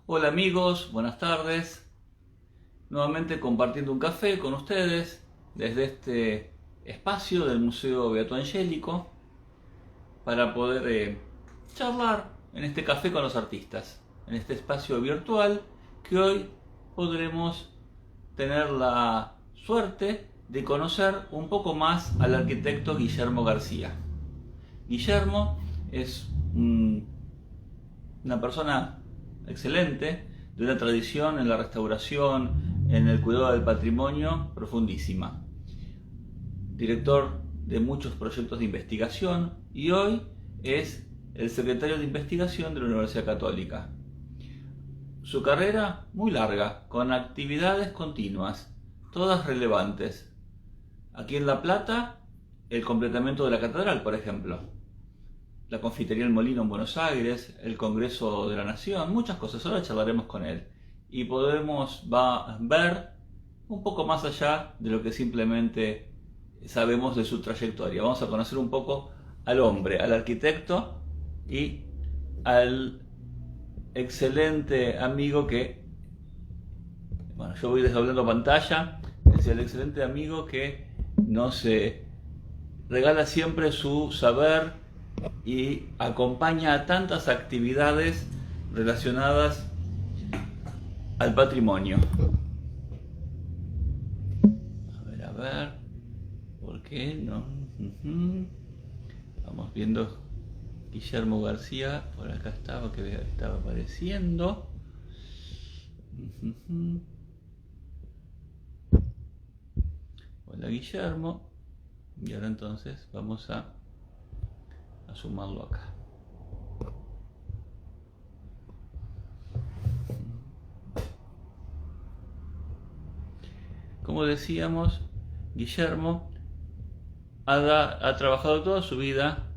Hola amigos, buenas tardes. Nuevamente compartiendo un café con ustedes desde este espacio del Museo Beato Angélico para poder charlar en este café con los artistas, en este espacio virtual que hoy podremos tener la suerte de conocer un poco más al arquitecto Guillermo García. Guillermo es una persona excelente, de una tradición en la restauración, en el cuidado del patrimonio profundísima. Director de muchos proyectos de investigación y hoy es el secretario de investigación de la Universidad Católica. Su carrera muy larga, con actividades continuas, todas relevantes. Aquí en La Plata, el completamiento de la catedral, por ejemplo, la Confitería El Molino en Buenos Aires, el Congreso de la Nación, muchas cosas. Ahora charlaremos con él y podemos ver un poco más allá de lo que simplemente sabemos de su trayectoria. Vamos a conocer un poco al hombre, al arquitecto y al excelente amigo que, bueno, yo voy desdoblando pantalla, es el excelente amigo que nos regala siempre su saber y acompaña a tantas actividades relacionadas al patrimonio. A ver, ¿por qué no? Vamos viendo Guillermo García, por acá estaba, que estaba apareciendo. Hola Guillermo. Y ahora entonces vamos a sumarlo acá. Como decíamos, Guillermo ha trabajado toda su vida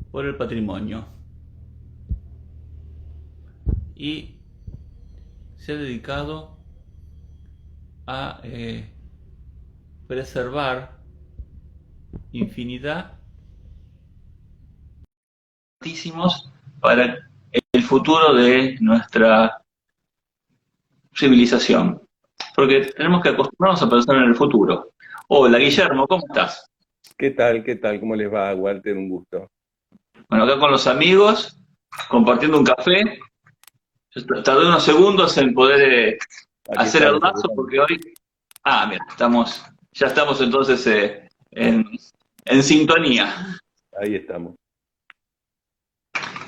por el patrimonio y se ha dedicado a preservar infinidad para el futuro de nuestra civilización. Porque tenemos que acostumbrarnos a pensar en el futuro. Hola Guillermo, ¿cómo estás? ¿Qué tal? ¿Qué tal? ¿Cómo les va, Walter? Un gusto. Bueno, acá con los amigos, compartiendo un café. Tardé unos segundos en poder Aquí hacer el estamos lazo saludando. porque hoy, mira, ya estamos entonces en sintonía. Ahí estamos.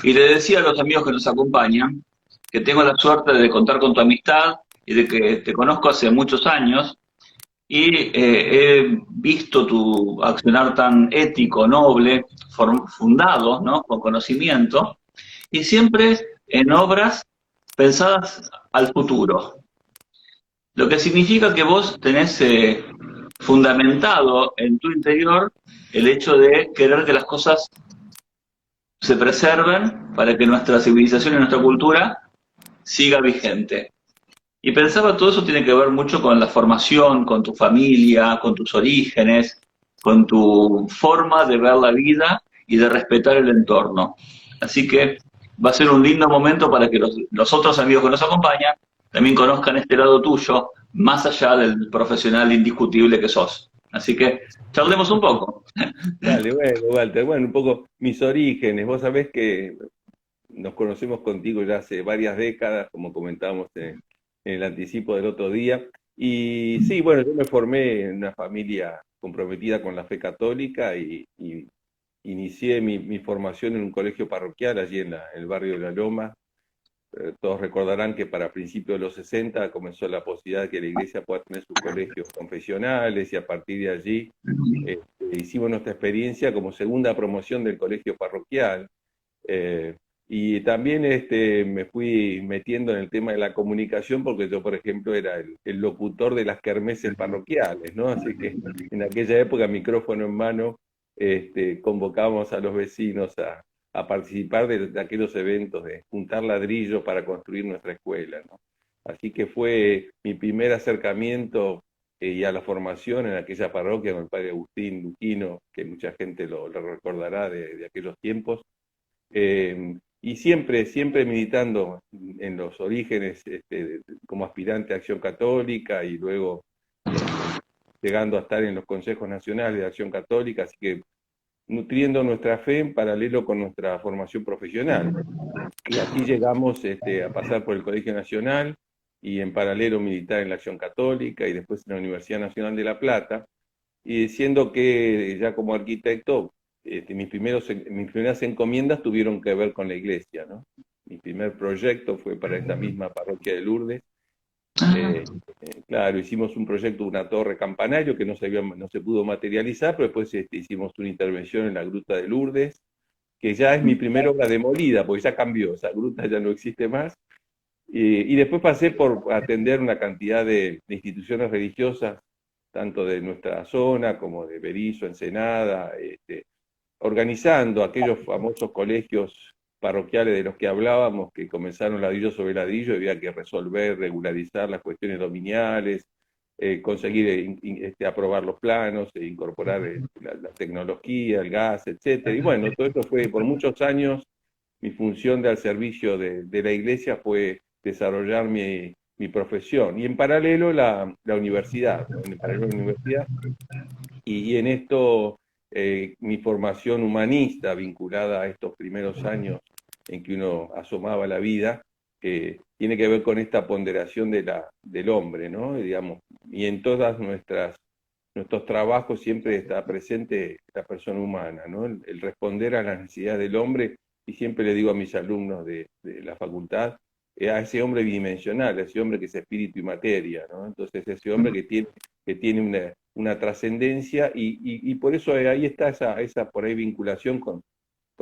Y le decía a los amigos que nos acompañan que tengo la suerte de contar con tu amistad y de que te conozco hace muchos años y he visto tu accionar tan ético, noble, fundado, ¿no? Con conocimiento y siempre en obras pensadas al futuro. Lo que significa que vos tenés fundamentado en tu interior el hecho de querer que las cosas se preserven para que nuestra civilización y nuestra cultura siga vigente. Y pensaba todo eso tiene que ver mucho con la formación, con tu familia, con tus orígenes, con tu forma de ver la vida y de respetar el entorno. Así que va a ser un lindo momento para que los otros amigos que nos acompañan también conozcan este lado tuyo, más allá del profesional indiscutible que sos. Así que charlemos un poco. Dale, bueno, Walter. Bueno, un poco mis orígenes. Vos sabés que nos conocemos contigo ya hace varias décadas, como comentábamos en el anticipo del otro día. Y sí, bueno, yo me formé en una familia comprometida con la fe católica y inicié mi formación en un colegio parroquial allí en el barrio de La Loma. Todos recordarán que para principios de los 60 comenzó la posibilidad de que la iglesia pueda tener sus colegios confesionales y a partir de allí hicimos nuestra experiencia como segunda promoción del colegio parroquial. eh, y también me fui metiendo en el tema de la comunicación porque yo, por ejemplo, era el locutor de las kermeses parroquiales, ¿no? Así que en aquella época, micrófono en mano, convocábamos a los vecinos a participar de aquellos eventos de juntar ladrillos para construir nuestra escuela, ¿no? Así que fue mi primer acercamiento y a la formación en aquella parroquia con el padre Agustín Luquino, que mucha gente lo recordará de aquellos tiempos. y siempre, siempre militando en los orígenes como aspirante a Acción Católica y luego llegando a estar en los consejos nacionales de Acción Católica, así que nutriendo nuestra fe en paralelo con nuestra formación profesional. Y así llegamos a pasar por el Colegio Nacional y en paralelo militar en la Acción Católica y después en la Universidad Nacional de La Plata, y siendo que ya como arquitecto, mis primeras encomiendas tuvieron que ver con la iglesia, ¿no? Mi primer proyecto fue para esta misma parroquia de Lourdes. Ah, Eh, claro, hicimos un proyecto, una torre campanario que no se pudo materializar, pero después hicimos una intervención en la Gruta de Lourdes, que ya es mi primera obra demolida, porque ya cambió, esa gruta ya no existe más. Y después pasé por atender una cantidad de instituciones religiosas, tanto de nuestra zona como de Berisso, Ensenada, organizando aquellos famosos colegios parroquiales de los que hablábamos, que comenzaron ladrillo sobre ladrillo y había que resolver, regularizar las cuestiones dominiales, conseguir aprobar los planos, incorporar la tecnología, el gas, etcétera. Y bueno, todo esto fue por muchos años. Mi función al servicio de la iglesia fue desarrollar mi profesión. Y en paralelo la universidad, ¿no? En paralelo la universidad. Y en esto mi formación humanista vinculada a estos primeros años en que uno asomaba la vida, tiene que ver con esta ponderación del hombre, ¿no? Digamos, y en todas nuestros trabajos siempre está presente la persona humana, ¿no? El responder a las necesidades del hombre, y siempre le digo a mis alumnos de la facultad, a ese hombre bidimensional, a ese hombre que es espíritu y materia, ¿no? Entonces ese hombre que tiene una trascendencia y por eso ahí está esa por ahí vinculación con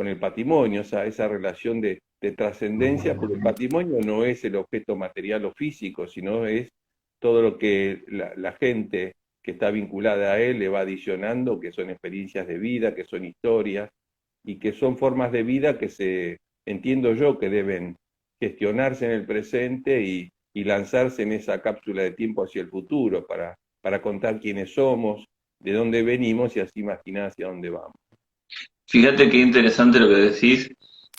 el patrimonio, esa relación de trascendencia, porque el patrimonio no es el objeto material o físico, sino es todo lo que la gente que está vinculada a él le va adicionando, que son experiencias de vida, que son historias, y que son formas de vida que entiendo yo, que deben gestionarse en el presente y lanzarse en esa cápsula de tiempo hacia el futuro, para contar quiénes somos, de dónde venimos y así imaginar hacia dónde vamos. fíjate qué interesante lo que decís,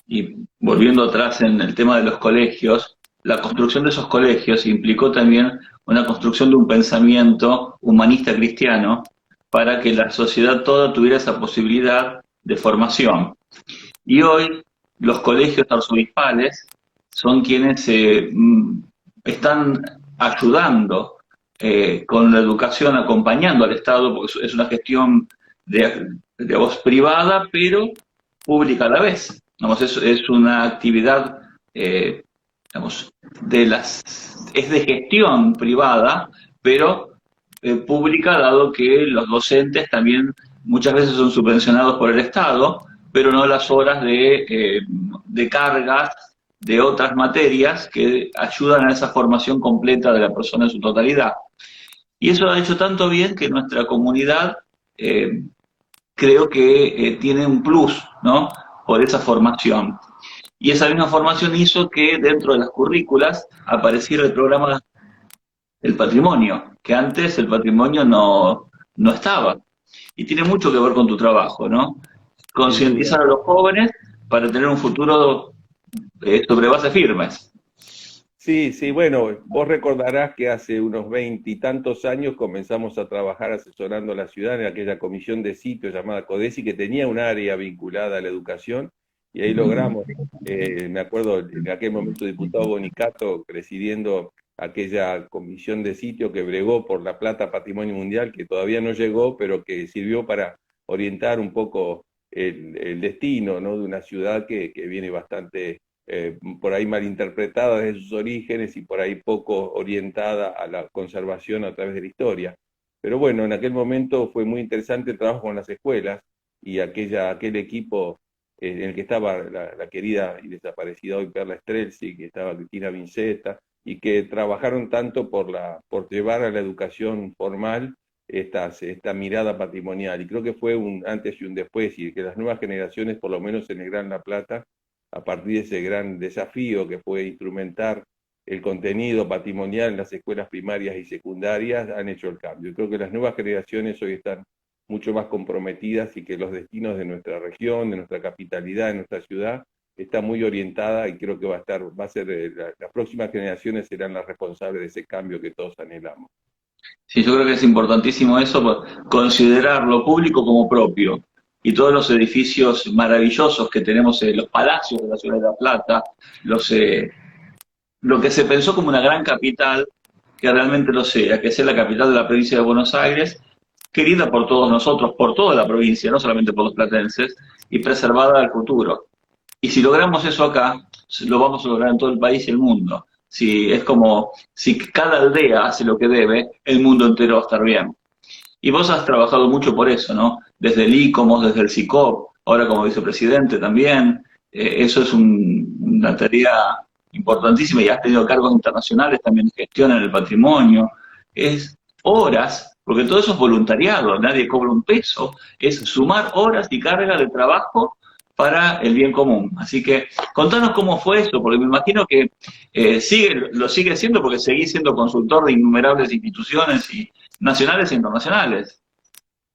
y volviendo atrás en el tema de los colegios, la construcción de esos colegios implicó también una construcción de un pensamiento humanista cristiano para que la sociedad toda tuviera esa posibilidad de formación. Y hoy los colegios arzobispales son quienes están ayudando con la educación, acompañando al Estado, porque es una gestión de voz privada, pero pública a la vez. Vamos, es una actividad, digamos, es de gestión privada, pero pública, dado que los docentes también muchas veces son subvencionados por el Estado, pero no las horas de cargas de otras materias que ayudan a esa formación completa de la persona en su totalidad. Y eso ha hecho tanto bien que nuestra comunidad eh, creo que tiene un plus, ¿no? Por esa formación. Y esa misma formación hizo que dentro de las currículas apareciera el programa del patrimonio, que antes el patrimonio no estaba. Y tiene mucho que ver con tu trabajo, ¿no? Sin duda. Concientizar a los jóvenes para tener un futuro sobre bases firmes. Sí, sí, bueno, vos recordarás que hace unos veintitantos años comenzamos a trabajar asesorando a la ciudad en aquella comisión de sitio llamada CODESI, que tenía un área vinculada a la educación, y ahí logramos, me acuerdo en aquel momento diputado Bonicato presidiendo aquella comisión de sitio que bregó por la Plata Patrimonio Mundial, que todavía no llegó, pero que sirvió para orientar un poco el destino, ¿no? De una ciudad que viene bastante por ahí malinterpretada desde sus orígenes y por ahí poco orientada a la conservación a través de la historia. Pero bueno, en aquel momento fue muy interesante el trabajo con las escuelas y aquel equipo en el que estaba la querida y desaparecida hoy Perla Strelzi, que estaba Cristina Vinceta, y que trabajaron tanto por llevar a la educación formal esta mirada patrimonial. Y creo que fue un antes y un después, y que las nuevas generaciones, por lo menos en el Gran La Plata, a partir de ese gran desafío que fue instrumentar el contenido patrimonial en las escuelas primarias y secundarias, han hecho el cambio. Creo que las nuevas generaciones hoy están mucho más comprometidas y que los destinos de nuestra región, de nuestra capitalidad, de nuestra ciudad, está muy orientada y creo que va a ser, las próximas generaciones serán las responsables de ese cambio que todos anhelamos. Sí, yo creo que es importantísimo eso, considerar lo público como propio. Y todos los edificios maravillosos que tenemos, los palacios de la ciudad de La Plata, lo que se pensó como una gran capital, que realmente lo sea, que sea la capital de la provincia de Buenos Aires, querida por todos nosotros, por toda la provincia, no solamente por los platenses, y preservada al futuro. Y si logramos eso acá, lo vamos a lograr en todo el país y el mundo. Si es como si cada aldea hace lo que debe, el mundo entero va a estar bien. Y vos has trabajado mucho por eso, ¿no? Desde el ICOMOS, desde el SICOP, ahora como vicepresidente también. Eso es una tarea importantísima y has tenido cargos internacionales también de gestión en el patrimonio. Es horas, porque todo eso es voluntariado, nadie cobra un peso, es sumar horas y carga de trabajo para el bien común. Así que contanos cómo fue eso, porque me imagino que lo sigue siendo porque seguís siendo consultor de innumerables instituciones y nacionales e internacionales.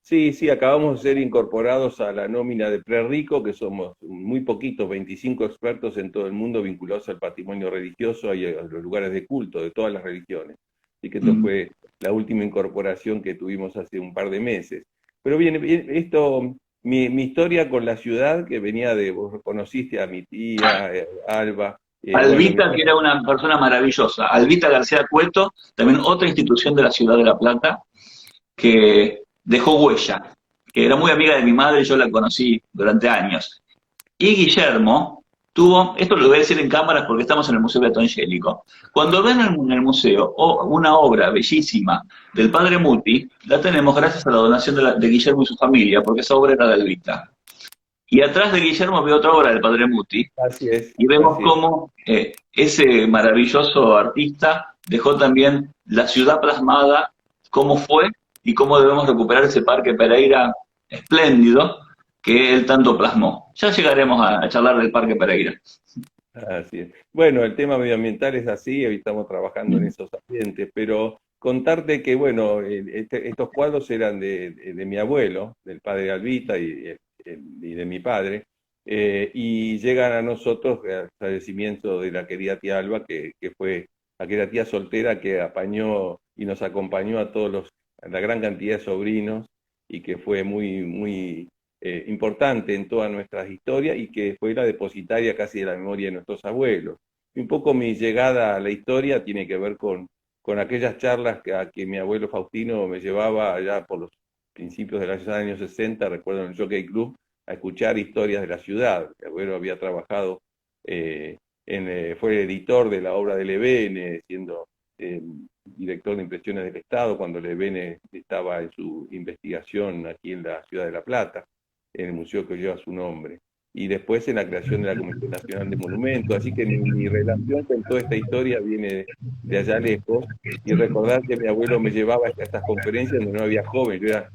Sí, sí, acabamos de ser incorporados a la nómina de Prerrico, que somos muy poquitos, 25 expertos en todo el mundo vinculados al patrimonio religioso y a los lugares de culto de todas las religiones. Así que esto fue la última incorporación que tuvimos hace un par de meses. Pero bien, esto, mi historia con la ciudad, que venía de, vos conociste a mi tía, Alba. Albita, que era una persona maravillosa. Albita García Cueto, también otra institución de la ciudad de La Plata, que dejó huella, que era muy amiga de mi madre y yo la conocí durante años. Y Guillermo tuvo, esto lo voy a decir en cámaras porque estamos en el Museo Beato Angélico, cuando ven en el museo una obra bellísima del padre Muti, la tenemos gracias a la donación de Guillermo y su familia, porque esa obra era de Albita. Y atrás de Guillermo veo otra obra del padre Muti, Así es. y vemos Así es. cómo ese maravilloso artista dejó también la ciudad plasmada, cómo fue y cómo debemos recuperar ese Parque Pereira espléndido que él tanto plasmó. Ya llegaremos a charlar del Parque Pereira. Así es. Bueno, el tema medioambiental es así, hoy estamos trabajando en esos ambientes, pero contarte que, bueno, estos cuadros eran de mi abuelo, del padre Albita y de mi padre, y llegan a nosotros al fallecimiento de la querida tía Alba, que fue aquella tía soltera que apañó y nos acompañó a la gran cantidad de sobrinos, y que fue muy importante en todas nuestras historias y que fue la depositaria casi de la memoria de nuestros abuelos. Y un poco mi llegada a la historia tiene que ver con aquellas charlas a que mi abuelo Faustino me llevaba allá por los principios de los años 60, recuerdo en el Jockey Club, a escuchar historias de la ciudad. Mi abuelo había trabajado, fue editor de la obra de Levene, siendo director de impresiones del Estado, cuando Levene estaba en su investigación aquí en la ciudad de La Plata, en el museo que lleva su nombre, y después en la creación de la Comisión Nacional de Monumentos, así que mi relación con toda esta historia viene de allá lejos, y recordar que mi abuelo me llevaba a estas conferencias donde no había joven, yo era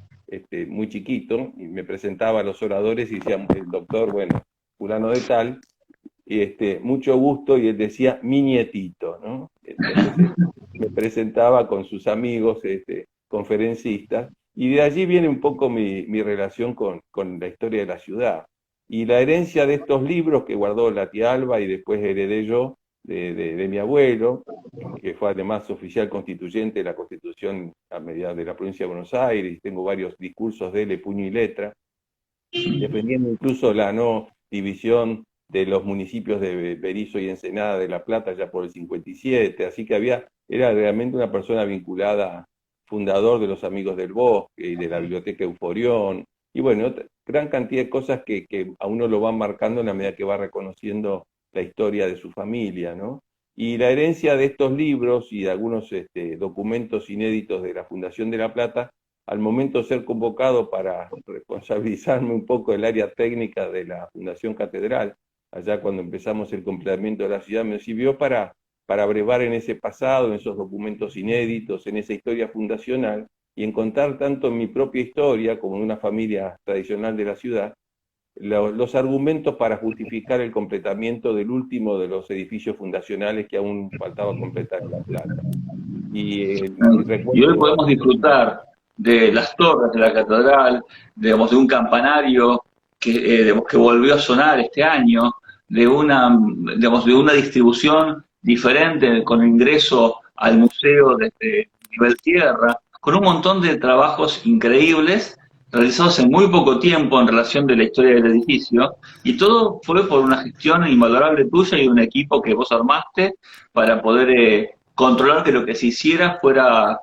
muy chiquito, y me presentaba a los oradores y decía, el doctor, bueno, fulano de tal, y mucho gusto, y él decía, mi nietito, ¿no? Entonces me presentaba con sus amigos conferencistas, y de allí viene un poco mi relación con la historia de la ciudad. Y la herencia de estos libros que guardó la tía Alba y después heredé yo de mi abuelo, que fue además oficial constituyente de la Constitución a medida de la provincia de Buenos Aires, y tengo varios discursos de él, puño y letra, defendiendo incluso la no división de los municipios de Berisso y Ensenada de La Plata ya por el 57, así que era realmente una persona vinculada, fundador de los Amigos del Bosque y de la Biblioteca Euforión, y bueno, gran cantidad de cosas que a uno lo van marcando en la medida que va reconociendo la historia de su familia, ¿no? Y la herencia de estos libros y de algunos documentos inéditos de la Fundación de La Plata, al momento de ser convocado para responsabilizarme un poco del área técnica de la Fundación Catedral, allá cuando empezamos el complemento de la ciudad, me sirvió para brevar en ese pasado, en esos documentos inéditos, en esa historia fundacional, y encontrar tanto en mi propia historia como en una familia tradicional de la ciudad, los argumentos para justificar el completamiento del último de los edificios fundacionales que aún faltaba completar en La Plata. Y hoy podemos disfrutar de las torres de la catedral, digamos, de un campanario que volvió a sonar este año, digamos, de una distribución diferente con ingreso al museo desde nivel tierra, con un montón de trabajos increíbles realizados en muy poco tiempo en relación de la historia del edificio, y todo fue por una gestión invalorable tuya y de un equipo que vos armaste para poder controlar que lo que se hiciera fuera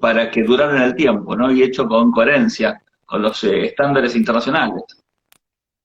para que durara en el tiempo, ¿no? Y hecho con coherencia con los estándares internacionales.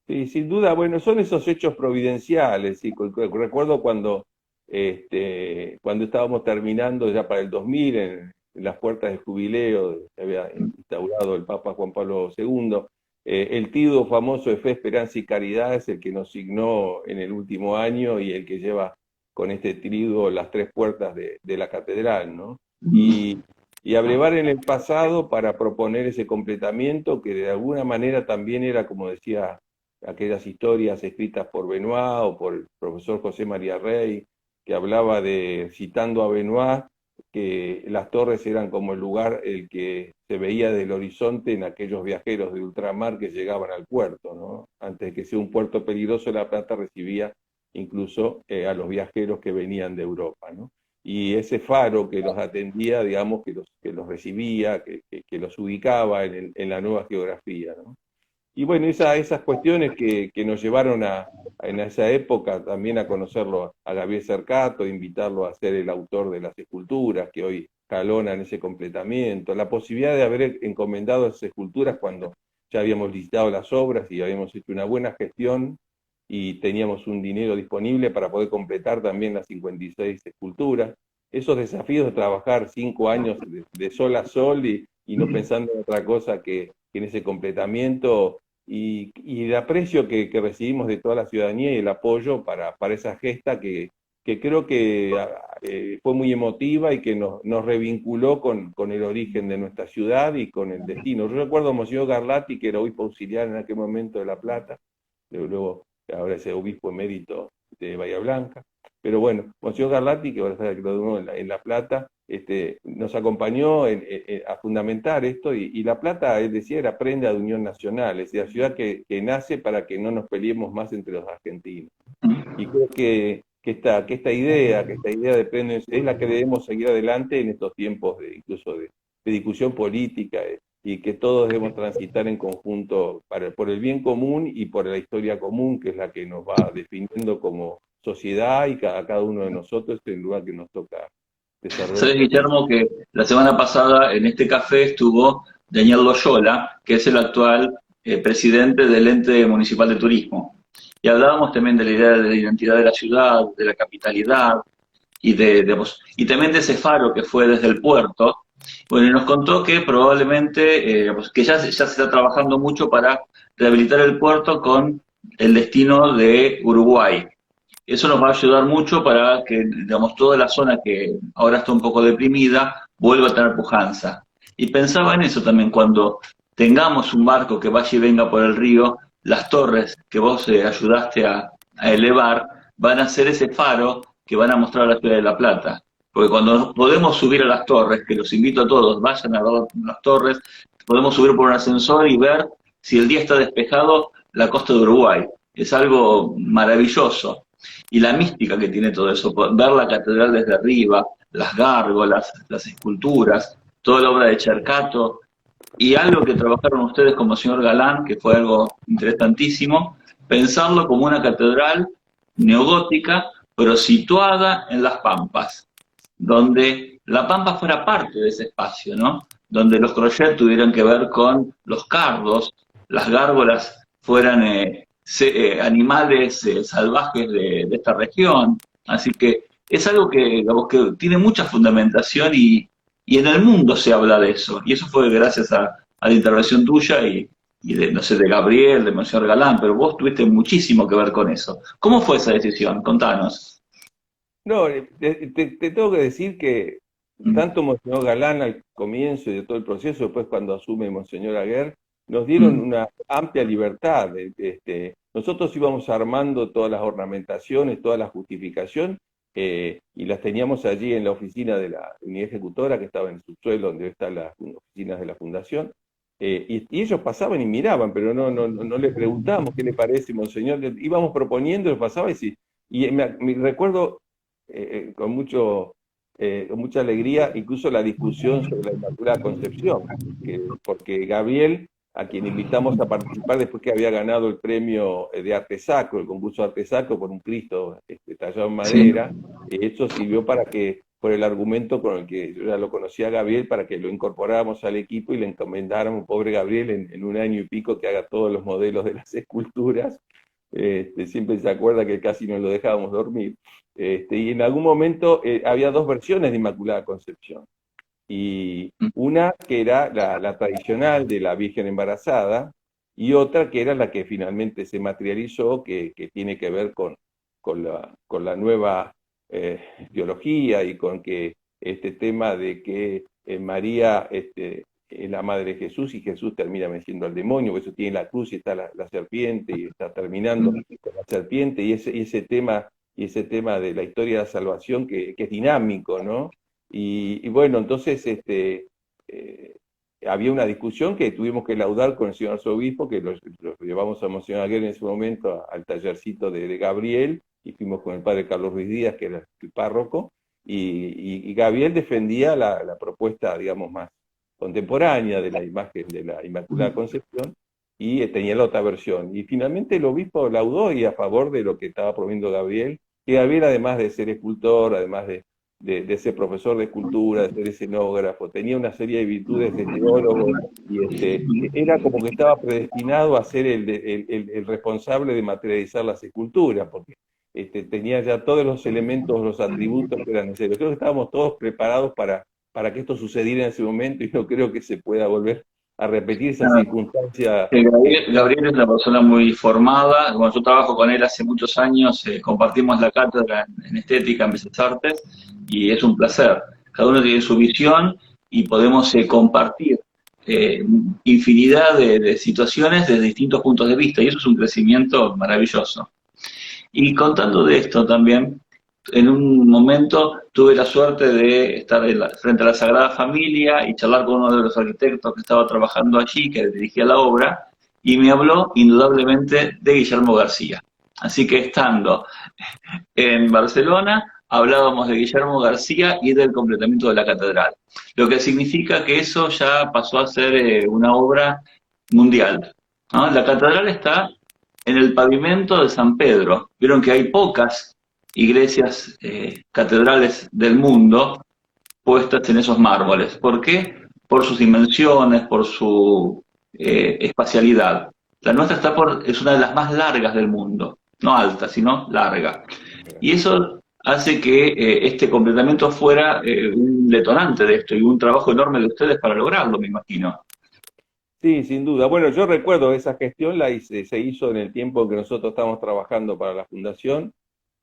Sí, sin duda, bueno, son esos hechos providenciales. Y recuerdo cuando estábamos terminando ya para el 2000, en las puertas del jubileo que había instaurado el Papa Juan Pablo II, el título famoso de Fe, Esperanza y Caridad es el que nos signó en el último año y el que lleva con este triduo las tres puertas de la catedral, ¿no? Y, y abrevar en el pasado para proponer ese completamiento que de alguna manera también era, como decía, aquellas historias escritas por Benoit o por el profesor José María Rey, que hablaba de, citando a Benoit, que las torres eran como el lugar el que se veía del horizonte en aquellos viajeros de ultramar que llegaban al puerto, ¿no? Antes de que sea un puerto peligroso, La Plata recibía incluso a los viajeros que venían de Europa, ¿no? Y ese faro que los atendía, digamos, que los recibía, que los ubicaba en la nueva geografía, ¿no? Y bueno, esas cuestiones que nos llevaron en esa época también a conocerlo a Gabriel Cercato, invitarlo a ser el autor de las esculturas que hoy jalonan ese completamiento, la posibilidad de haber encomendado esas esculturas cuando ya habíamos licitado las obras y habíamos hecho una buena gestión y teníamos un dinero disponible para poder completar también las 56 esculturas. Esos desafíos de trabajar 5 años de sol a sol y no pensando en otra cosa que en ese completamiento y el aprecio que recibimos de toda la ciudadanía y el apoyo para esa gesta que creo que fue muy emotiva y que nos revinculó con el origen de nuestra ciudad y con el destino. Yo recuerdo a Monseñor Garlatti, que era obispo auxiliar en aquel momento de La Plata, luego ahora es obispo emérito de Bahía Blanca, pero bueno, Monseñor Garlatti, que ahora está graduado en La Plata, nos acompañó a fundamentar esto y La Plata, él decía, era prenda de unión nacional, es decir, la ciudad que nace para que no nos peleemos más entre los argentinos. Y creo que esta idea de prenda es la que debemos seguir adelante en estos tiempos incluso de discusión política y que todos debemos transitar en conjunto por el bien común y por la historia común, que es la que nos va definiendo como sociedad y cada uno de nosotros en el lugar que nos toca desarrollar Sabes, nuestra vida. Guillermo, que la semana pasada en este café estuvo Daniel Loyola, que es el actual presidente del ente municipal de turismo. Y hablábamos también de la idea de la identidad de la ciudad, de la capitalidad y también de ese faro que fue desde el puerto. Bueno, y nos contó que probablemente, que ya se está trabajando mucho para rehabilitar el puerto con el destino de Uruguay. Eso nos va a ayudar mucho para que, digamos, toda la zona que ahora está un poco deprimida vuelva a tener pujanza. Y pensaba en eso también, cuando tengamos un barco que vaya y venga por el río, las torres que vos ayudaste a elevar van a ser ese faro que van a mostrar a la ciudad de La Plata. Porque cuando podemos subir a las torres, que los invito a todos, vayan a ver las torres, podemos subir por un ascensor y ver si el día está despejado la costa de Uruguay. Es algo maravilloso. Y la mística que tiene todo eso, ver la catedral desde arriba, las gárgolas, las esculturas, toda la obra de Cercato, y algo que trabajaron ustedes como señor Galán, que fue algo interesantísimo, pensarlo como una catedral neogótica, pero situada en las Pampas, donde la Pampa fuera parte de ese espacio, ¿no? Donde los crochet tuvieran que ver con los cardos, las gárgolas fueran animales salvajes de esta región. Así que es algo que, digamos, que tiene mucha fundamentación y en el mundo se habla de eso. Y eso fue gracias a la intervención tuya y de, no sé, de Gabriel, de Monseñor Galán, pero vos tuviste muchísimo que ver con eso. ¿Cómo fue esa decisión? Contanos. No, te tengo que decir que tanto Monseñor Galán al comienzo y de todo el proceso, después cuando asume Monseñor Aguer, nos dieron una amplia libertad. Nosotros íbamos armando todas las ornamentaciones, toda la justificación, y las teníamos allí en la oficina de la unidad ejecutora, que estaba en el subsuelo donde están las oficinas de la Fundación. y ellos pasaban y miraban, pero no le preguntábamos qué le parece, monseñor. Íbamos proponiendo, lo pasaba y me recuerdo con mucha alegría, incluso la discusión sobre la Inmaculada Concepción, porque Gabriel, a quien invitamos a participar después que había ganado el premio de arte sacro, el concurso de arte sacro por un Cristo tallado en Sí. madera, eso sirvió para que, por el argumento con el que yo ya lo conocía a Gabriel, para que lo incorporáramos al equipo y le encomendáramos, pobre Gabriel, en un año y pico que haga todos los modelos de las esculturas. Siempre se acuerda que casi no lo dejábamos dormir. Y en algún momento había dos versiones de Inmaculada Concepción. Y una que era la tradicional de la Virgen embarazada, y otra que era la que finalmente se materializó, que tiene que ver con la nueva teología y con que este tema de que María es la madre de Jesús y Jesús termina venciendo al demonio, por eso tiene la cruz y está la serpiente y está terminando con la serpiente, y ese tema de la historia de la salvación que es dinámico, ¿no? Y bueno, entonces había una discusión que tuvimos que laudar con el señor arzobispo, que lo llevamos a Monseñor Aguirre en ese momento al tallercito de Gabriel, y fuimos con el padre Carlos Ruiz Díaz, que era el párroco, y Gabriel defendía la propuesta, digamos, más contemporánea de la imagen de la Inmaculada Concepción, y tenía la otra versión. Y finalmente el obispo laudó y a favor de lo que estaba promoviendo Gabriel, que Gabriel, además de ser escultor, además de ser profesor de escultura, de ser escenógrafo, tenía una serie de virtudes de teólogo, y era como que estaba predestinado a ser el responsable de materializar las esculturas, porque tenía ya todos los elementos, los atributos que eran necesarios. Creo que estábamos todos preparados para que esto sucediera en ese momento, y no creo que se pueda volver a repetir esa circunstancia. Gabriel es una persona muy formada. Bueno, yo trabajo con él hace muchos años, compartimos la cátedra en Estética en Bellas Artes y es un placer. Cada uno tiene su visión y podemos compartir infinidad de situaciones desde distintos puntos de vista y eso es un crecimiento maravilloso. Y contando de esto también, en un momento tuve la suerte de estar frente a la Sagrada Familia y charlar con uno de los arquitectos que estaba trabajando allí, que dirigía la obra, y me habló indudablemente de Guillermo García. Así que estando en Barcelona, hablábamos de Guillermo García y del completamiento de la catedral, lo que significa que eso ya pasó a ser una obra mundial, ¿no? La catedral está en el pavimento de San Pedro. Vieron que hay pocas iglesias catedrales del mundo puestas en esos mármoles. ¿Por qué? Por sus dimensiones, por su espacialidad. La nuestra es una de las más largas del mundo, no alta, sino larga. Y eso hace que este completamiento fuera un detonante de esto y un trabajo enorme de ustedes para lograrlo, me imagino. Sí, sin duda. Bueno, yo recuerdo esa gestión, se hizo en el tiempo que nosotros estábamos trabajando para la fundación,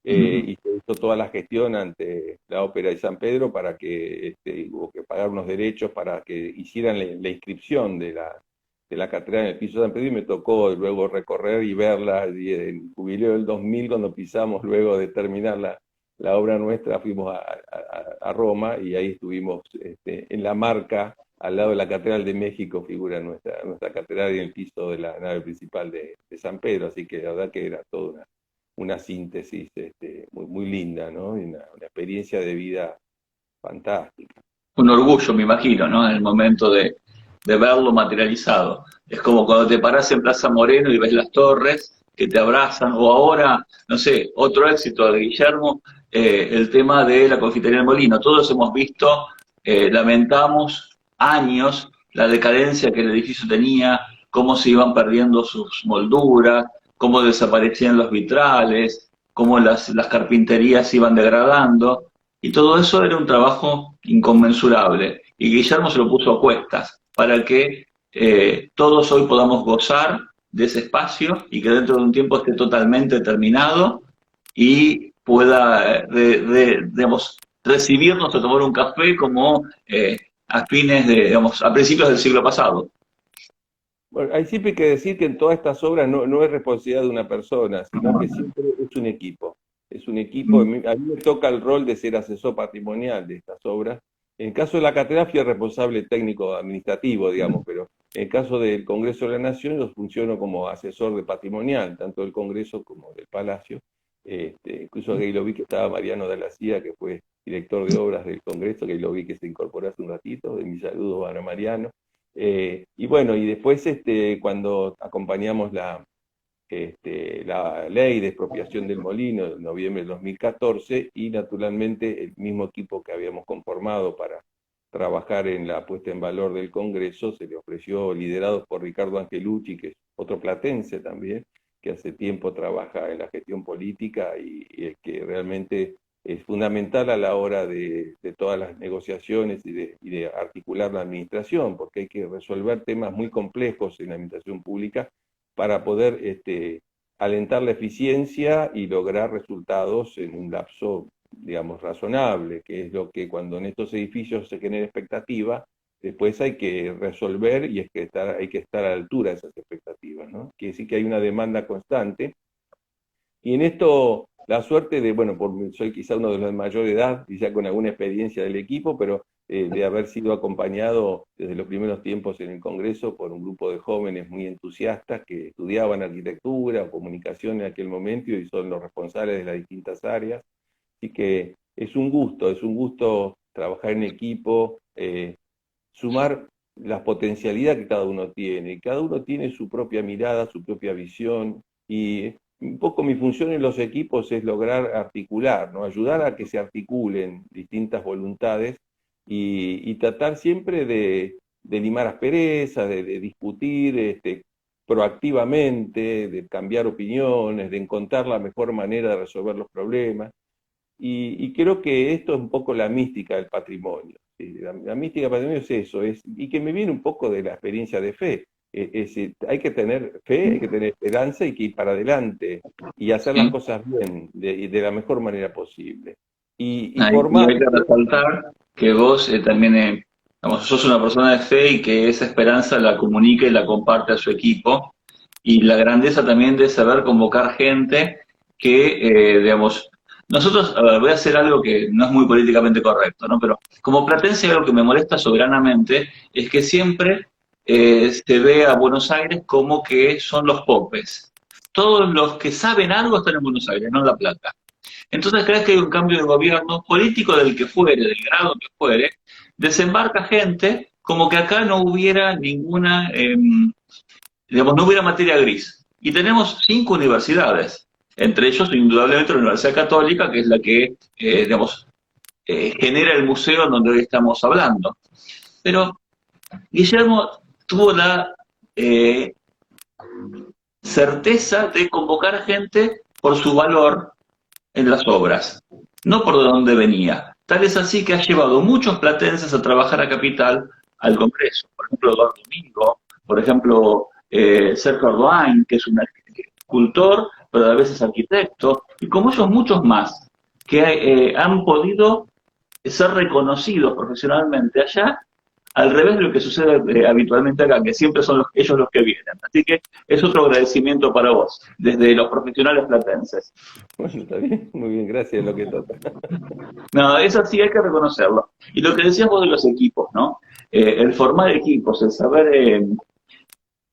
y se hizo toda la gestión ante la Ópera de San Pedro para que hubo que pagar unos derechos para que hicieran la inscripción de la catedral en el piso de San Pedro, y me tocó luego recorrer y verla, y en el jubileo del 2000, cuando pisamos luego de terminar la obra nuestra, fuimos a Roma y ahí estuvimos en la Marca, al lado de la Catedral de México, figura nuestra catedral en el piso de la nave principal de San Pedro, así que la verdad que era toda una síntesis muy linda, ¿no? Y una experiencia de vida fantástica. Un orgullo, me imagino, ¿no? En el momento de verlo materializado. Es como cuando te parás en Plaza Moreno y ves las torres que te abrazan, o ahora, no sé, otro éxito de Guillermo, el tema de la confitería del Molino. Todos hemos visto, lamentamos años la decadencia que el edificio tenía, cómo se iban perdiendo sus molduras, cómo desaparecían los vitrales, cómo las carpinterías se iban degradando. Y todo eso era un trabajo inconmensurable. Y Guillermo se lo puso a cuestas para que todos hoy podamos gozar de ese espacio y que dentro de un tiempo esté totalmente terminado y pueda, digamos, recibirnos a tomar un café como a fines digamos, a principios del siglo pasado. Bueno, hay siempre que decir que en todas estas obras no es responsabilidad de una persona, sino que siempre es un equipo. Es un equipo. A mí me toca el rol de ser asesor patrimonial de estas obras. En el caso de la catedral fui el responsable técnico administrativo, digamos, pero En el caso del Congreso de la Nación, yo funciono como asesor de patrimonial, tanto del Congreso como del Palacio. Incluso ahí lo vi que estaba Mariano de la Cia, que fue director de obras del Congreso, que ahí lo vi que se incorporó hace un ratito, de mi saludo para Mariano. Y bueno, y después cuando acompañamos la ley de expropiación del molino en noviembre del 2014 y naturalmente el mismo equipo que habíamos conformado para trabajar en la puesta en valor del Congreso se le ofreció, liderado por Ricardo Angelucci, que es otro platense también, que hace tiempo trabaja en la gestión política y que realmente es fundamental a la hora de todas las negociaciones y de articular la administración, porque hay que resolver temas muy complejos en la administración pública para poder alentar la eficiencia y lograr resultados en un lapso, digamos, razonable, que es lo que cuando en estos edificios se genera expectativa, después hay que resolver y hay que estar a la altura de esas expectativas, ¿no? Quiere decir que hay una demanda constante. Y en esto, la suerte de, bueno, soy quizá uno de los de mayor edad y ya con alguna experiencia del equipo, pero de haber sido acompañado desde los primeros tiempos en el Congreso por un grupo de jóvenes muy entusiastas que estudiaban arquitectura o comunicación en aquel momento y son los responsables de las distintas áreas. Así que es un gusto trabajar en equipo, sumar la potencialidad que cada uno tiene. Cada uno tiene su propia mirada, su propia visión y un poco mi función en los equipos es lograr articular, ¿no? Ayudar a que se articulen distintas voluntades y tratar siempre de limar asperezas, de discutir proactivamente, de cambiar opiniones, de encontrar la mejor manera de resolver los problemas. Y creo que esto es un poco la mística del patrimonio. ¿Sí? La mística del patrimonio es eso, y que me viene un poco de la experiencia de fe. Hay que tener fe, hay que tener esperanza y que ir para adelante y hacer las cosas bien, de la mejor manera posible. Y Y hay formar... que resaltar que vos también digamos, sos una persona de fe y que esa esperanza la comunica y la comparte a su equipo. Y la grandeza también de saber convocar gente que, digamos, nosotros, a ver, voy a hacer algo que no es muy políticamente correcto, ¿no? Pero como platense algo que me molesta soberanamente es que siempre se ve a Buenos Aires como que son los popes. Todos los que saben algo están en Buenos Aires, no en La Plata. Entonces, cada vez que hay un cambio de gobierno, político del que fuere, del grado que fuere, desembarca gente como que acá no hubiera ninguna, digamos, no hubiera materia gris. Y tenemos 5 universidades, entre ellos indudablemente la Universidad Católica, que es la que, digamos, genera el museo en donde hoy estamos hablando. Pero Guillermo tuvo la certeza de convocar gente por su valor en las obras, no por dónde venía. Tal es así que ha llevado muchos platenses a trabajar a Capital al Congreso. Por ejemplo, Eduardo Domingo, por ejemplo, Sergio Ardoain, que es un escultor, pero a veces arquitecto, y como ellos muchos más, que han podido ser reconocidos profesionalmente allá, al revés de lo que sucede habitualmente acá, que siempre son ellos los que vienen. Así que es otro agradecimiento para vos, desde los profesionales platenses. Bueno, está bien, muy bien, gracias, lo que toca. No, es así, hay que reconocerlo. Y lo que decías vos de los equipos, ¿no? El formar equipos, el saber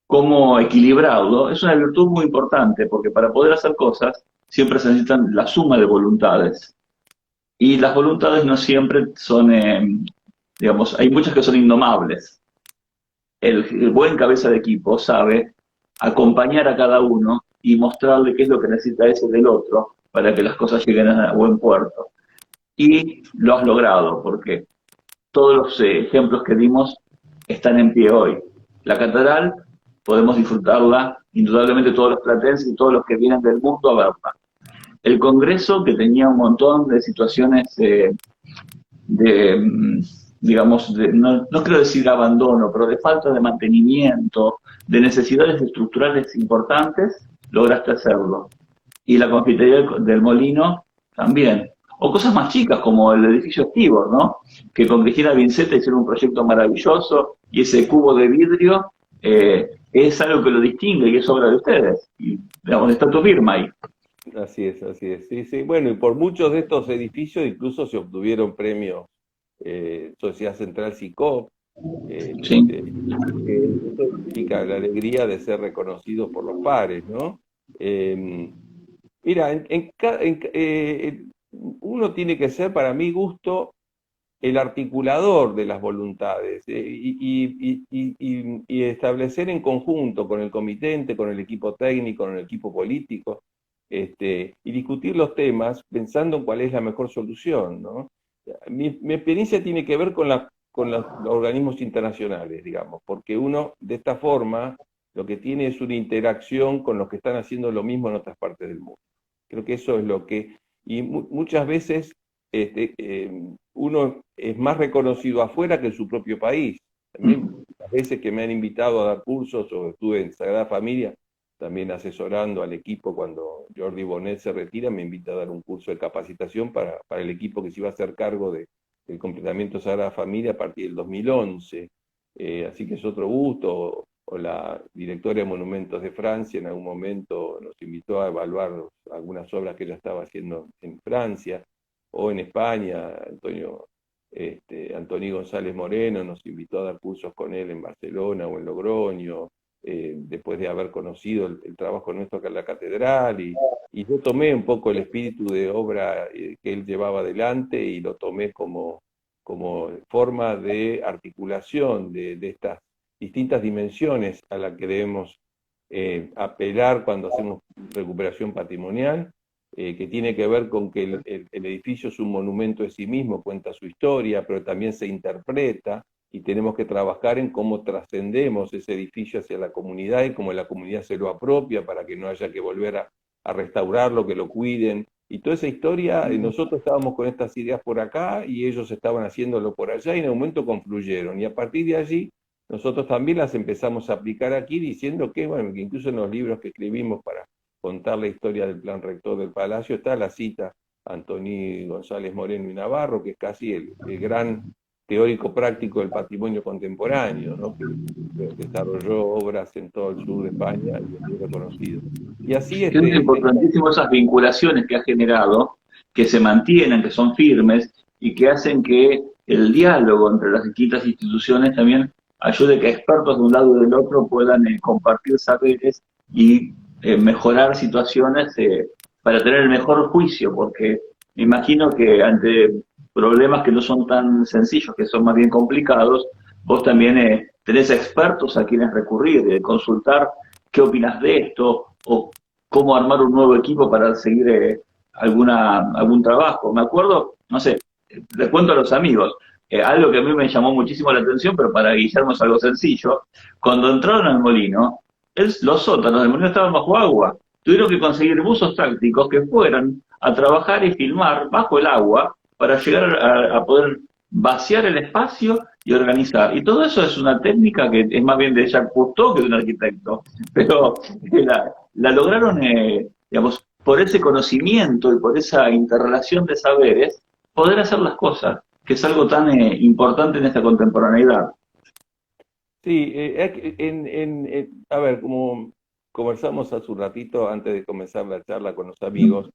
cómo equilibrarlo, es una virtud muy importante, porque para poder hacer cosas siempre se necesitan la suma de voluntades. Y las voluntades no siempre son, digamos, hay muchas que son indomables. El buen cabeza de equipo sabe acompañar a cada uno y mostrarle qué es lo que necesita ese del otro para que las cosas lleguen a buen puerto. Y lo has logrado, porque todos los ejemplos que dimos están en pie hoy. La catedral podemos disfrutarla, indudablemente todos los platenses y todos los que vienen del mundo a verla. El Congreso, que tenía un montón de situaciones digamos, no quiero decir abandono, pero de falta de mantenimiento, de necesidades estructurales importantes, lograste hacerlo. Y la confitería del Molino también. O cosas más chicas como el edificio Stibor, ¿no? Que con Cristina Vinceta hicieron un proyecto maravilloso y ese cubo de vidrio es algo que lo distingue y es obra de ustedes. Y, digamos, está tu firma ahí. Así es, así es. Sí, sí. Bueno, y por muchos de estos edificios incluso se obtuvieron premios Sociedad Central SICOP, Sí. Eso implica la alegría de ser reconocidos por los pares, ¿no? Eh, Mira, uno tiene que ser, para mi gusto, el articulador de las voluntades y establecer en conjunto con el comitente, con el equipo técnico, con el equipo político, y discutir los temas pensando en cuál es la mejor solución, ¿no? Mi experiencia tiene que ver con los organismos internacionales, digamos, porque uno de esta forma lo que tiene es una interacción con los que están haciendo lo mismo en otras partes del mundo. Creo que eso es lo que, y muchas veces uno es más reconocido afuera que en su propio país. También las veces que me han invitado a dar cursos o estuve en Sagrada Familia, también asesorando al equipo cuando Jordi Bonet se retira, me invita a dar un curso de capacitación para el equipo que se iba a hacer cargo del completamiento Sagrada Familia a partir del 2011. Así que es otro gusto. O la directora de Monumentos de Francia en algún momento nos invitó a evaluar algunas obras que ella estaba haciendo en Francia o en España. Antonio González Moreno nos invitó a dar cursos con él en Barcelona o en Logroño, después de haber conocido el trabajo nuestro acá en la catedral, y yo tomé un poco el espíritu de obra que él llevaba adelante y lo tomé como forma de articulación de estas distintas dimensiones a las que debemos apelar cuando hacemos recuperación patrimonial, que tiene que ver con que el edificio es un monumento de sí mismo, cuenta su historia, pero también se interpreta, y tenemos que trabajar en cómo trascendemos ese edificio hacia la comunidad y cómo la comunidad se lo apropia para que no haya que volver a restaurarlo, que lo cuiden. Y toda esa historia, nosotros estábamos con estas ideas por acá y ellos estaban haciéndolo por allá y en un momento confluyeron. Y a partir de allí, nosotros también las empezamos a aplicar aquí diciendo que, bueno, que incluso en los libros que escribimos para contar la historia del plan rector del Palacio está la cita a Antoni González Moreno y Navarro, que es casi el gran teórico práctico del patrimonio contemporáneo, ¿no? Que desarrolló obras en todo el sur de España y es muy reconocido. Y así Es importantísimo esas vinculaciones que ha generado, que se mantienen, que son firmes y que hacen que el diálogo entre las distintas instituciones también ayude a que expertos de un lado y del otro puedan compartir saberes y mejorar situaciones para tener el mejor juicio, porque me imagino que ante problemas que no son tan sencillos, que son más bien complicados, vos también tenés expertos a quienes recurrir, consultar qué opinas de esto o cómo armar un nuevo equipo para seguir algún trabajo. Me acuerdo, no sé, les cuento a los amigos, algo que a mí me llamó muchísimo la atención, pero para Guillermo es algo sencillo. Cuando entraron al molino, los sótanos del molino estaban bajo agua. Tuvieron que conseguir buzos tácticos que fueran a trabajar y filmar bajo el agua para llegar a poder vaciar el espacio y organizar. Y todo eso es una técnica que es más bien de Jacques Cousteau que de un arquitecto, pero la lograron, digamos, por ese conocimiento y por esa interrelación de saberes, poder hacer las cosas, que es algo tan importante en esta contemporaneidad. Sí, a ver, como conversamos hace un ratito antes de comenzar la charla con los amigos,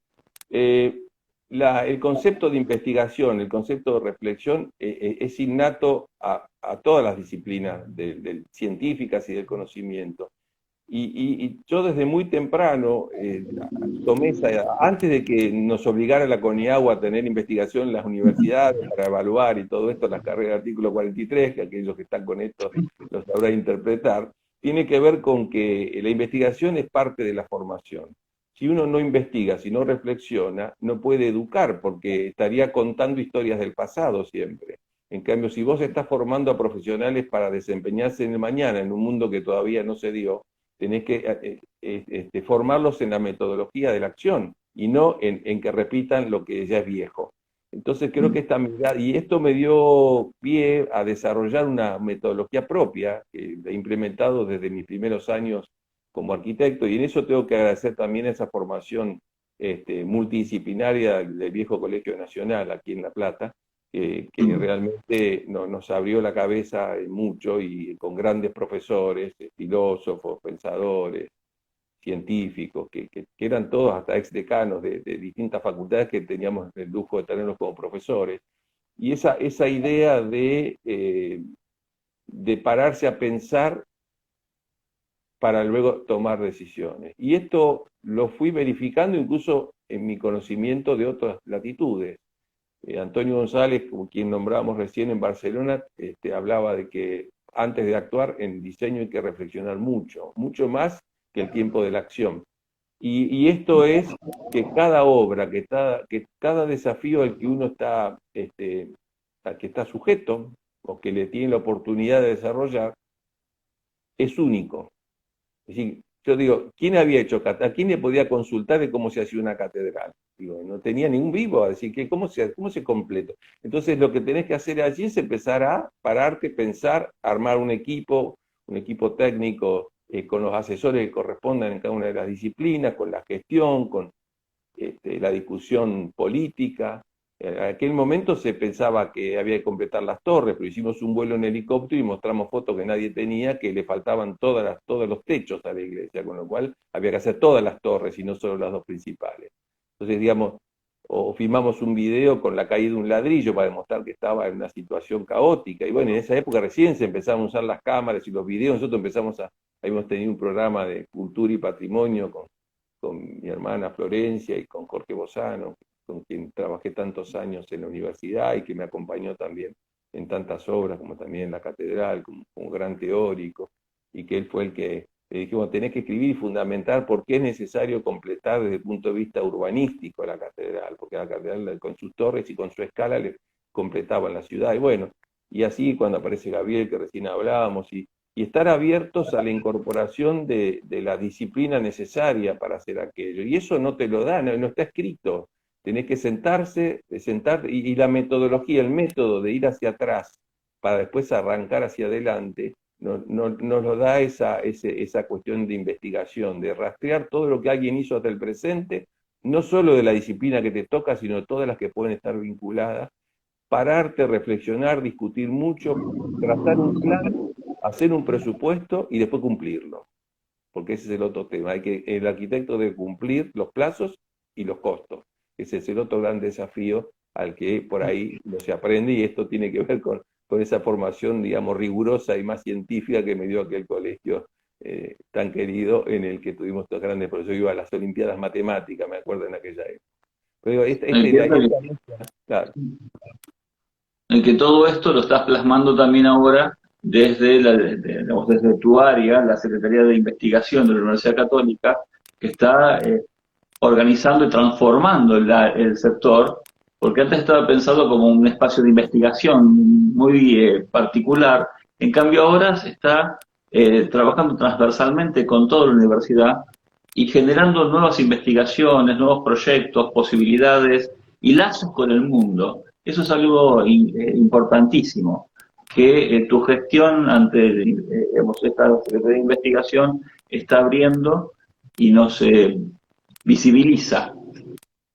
eh, el concepto de investigación, el concepto de reflexión es innato a todas las disciplinas científicas y del conocimiento. Y yo desde muy temprano tomé antes de que nos obligara la CONIAGUA a tener investigación en las universidades para evaluar y todo esto, la carrera del artículo 43, que aquellos que están con esto lo sabrán interpretar, tiene que ver con que la investigación es parte de la formación. Si uno no investiga, si no reflexiona, no puede educar, porque estaría contando historias del pasado siempre. En cambio, si vos estás formando a profesionales para desempeñarse en el mañana, en un mundo que todavía no se dio, tenés que formarlos en la metodología de la acción y no en que repitan lo que ya es viejo. Entonces creo que esta mirada, y esto me dio pie a desarrollar una metodología propia que he implementado desde mis primeros años como arquitecto, y en eso tengo que agradecer también esa formación multidisciplinaria del viejo Colegio Nacional aquí en La Plata, que realmente nos abrió la cabeza mucho y con grandes profesores, filósofos, pensadores, científicos, que eran todos hasta exdecanos de distintas facultades que teníamos el lujo de tenerlos como profesores. Y esa idea de pararse a pensar para luego tomar decisiones. Y esto lo fui verificando incluso en mi conocimiento de otras latitudes. Antonio González, como quien nombramos recién en Barcelona, hablaba de que antes de actuar en diseño hay que reflexionar mucho, mucho más que el tiempo de la acción. Y esto es que cada obra, que cada desafío al que uno está, al que está sujeto, o que le tiene la oportunidad de desarrollar, es único. Es decir, yo digo, ¿quién había hecho ¿a quién le podía consultar de cómo se hacía una catedral? Digo, no tenía ningún vivo, así que ¿cómo se completa? Entonces lo que tenés que hacer allí es empezar a pararte, pensar, armar un equipo técnico con los asesores que correspondan en cada una de las disciplinas, con la gestión, con la discusión política. En aquel momento se pensaba que había que completar las torres, pero hicimos un vuelo en helicóptero y mostramos fotos que nadie tenía, que le faltaban todos los techos a la iglesia, con lo cual había que hacer todas las torres y no solo las dos principales. Entonces, digamos, o filmamos un video con la caída de un ladrillo para demostrar que estaba en una situación caótica. Y bueno, en esa época recién se empezaban a usar las cámaras y los videos. Nosotros habíamos tenido un programa de cultura y patrimonio con mi hermana Florencia y con Jorge Bozano, con quien trabajé tantos años en la universidad y que me acompañó también en tantas obras, como también en la catedral, como gran teórico, y que él fue el que le dijimos, tenés que escribir y fundamentar por qué es necesario completar desde el punto de vista urbanístico la catedral, porque la catedral con sus torres y con su escala le completaban la ciudad, y bueno, y así cuando aparece Gabriel, que recién hablábamos, y estar abiertos a la incorporación de la disciplina necesaria para hacer aquello, y eso no te lo dan, no está escrito. Tenés que sentarte y la metodología, el método de ir hacia atrás para después arrancar hacia adelante, nos lo da esa cuestión de investigación, de rastrear todo lo que alguien hizo hasta el presente, no solo de la disciplina que te toca, sino todas las que pueden estar vinculadas, pararte, reflexionar, discutir mucho, trazar un plan, hacer un presupuesto y después cumplirlo. Porque ese es el otro tema. El arquitecto debe cumplir los plazos y los costos. Ese es el otro gran desafío al que por ahí no se aprende, y esto tiene que ver con esa formación, digamos, rigurosa y más científica que me dio aquel colegio tan querido en el que tuvimos estos grandes profesores. Yo iba a las Olimpiadas Matemáticas, me acuerdo, en aquella época. Pero Claro. En que todo esto lo estás plasmando también ahora desde tu área, la Secretaría de Investigación de la Universidad Católica, que está organizando y transformando el sector, porque antes estaba pensado como un espacio de investigación muy particular, en cambio ahora se está trabajando transversalmente con toda la universidad y generando nuevas investigaciones, nuevos proyectos, posibilidades y lazos con el mundo. Eso es algo importantísimo, que tu gestión ante esta Secretaría de Investigación está abriendo y nos visibiliza,